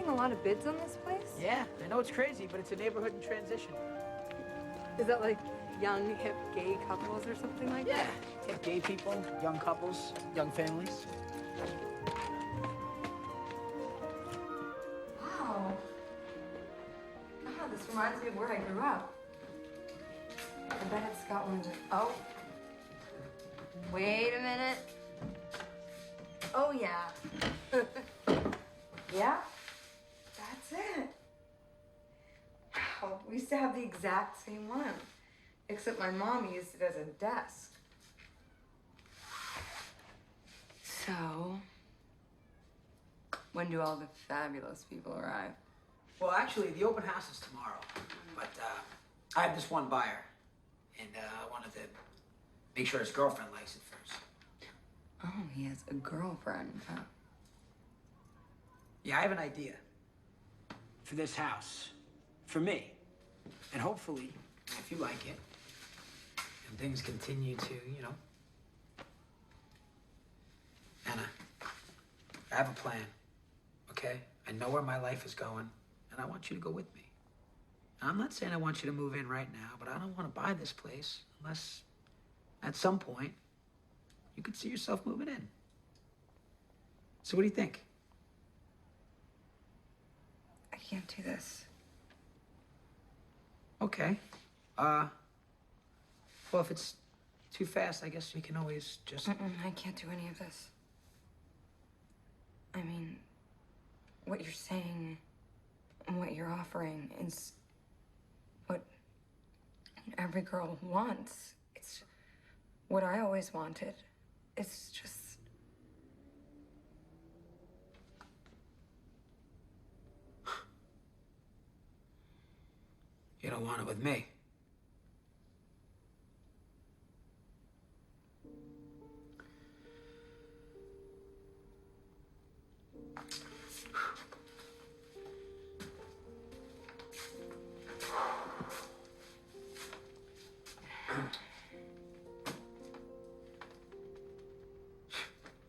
getting a lot of bids on this place? Yeah, I know it's crazy, but it's a neighborhood in transition. Is that like young, hip, gay couples or something like that? Yeah, hip gay people, young couples, young families. Wow. God, this reminds me of where I grew up. I bet it's got one of the... Oh. Wait a minute. Oh, yeah. Yeah? That's it. Wow, we used to have the exact same one. Except my mom used it as a desk. So, when do all the fabulous people arrive? Well, actually, the open house is tomorrow, but I have this one buyer, and I wanted to make sure his girlfriend likes it first. Oh, he has a girlfriend, huh? Yeah, I have an idea for this house, for me, and hopefully, if you like it, and things continue to, Anna, I have a plan, okay? I know where my life is going, and I want you to go with me. I'm not saying I want you to move in right now, but I don't want to buy this place unless at some point you could see yourself moving in. So what do you think? I can't do this. Okay. Well, if it's too fast, I guess we can always just... I can't do any of this. I mean, what you're saying and what you're offering is what every girl wants. It's what I always wanted. It's just... You don't want it with me.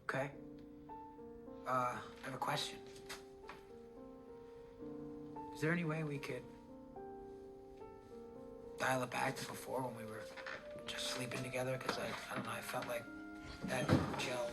Okay. I have a question. Is there any way we could dial it back to before when we were just sleeping together? Because I don't know, I felt like that gel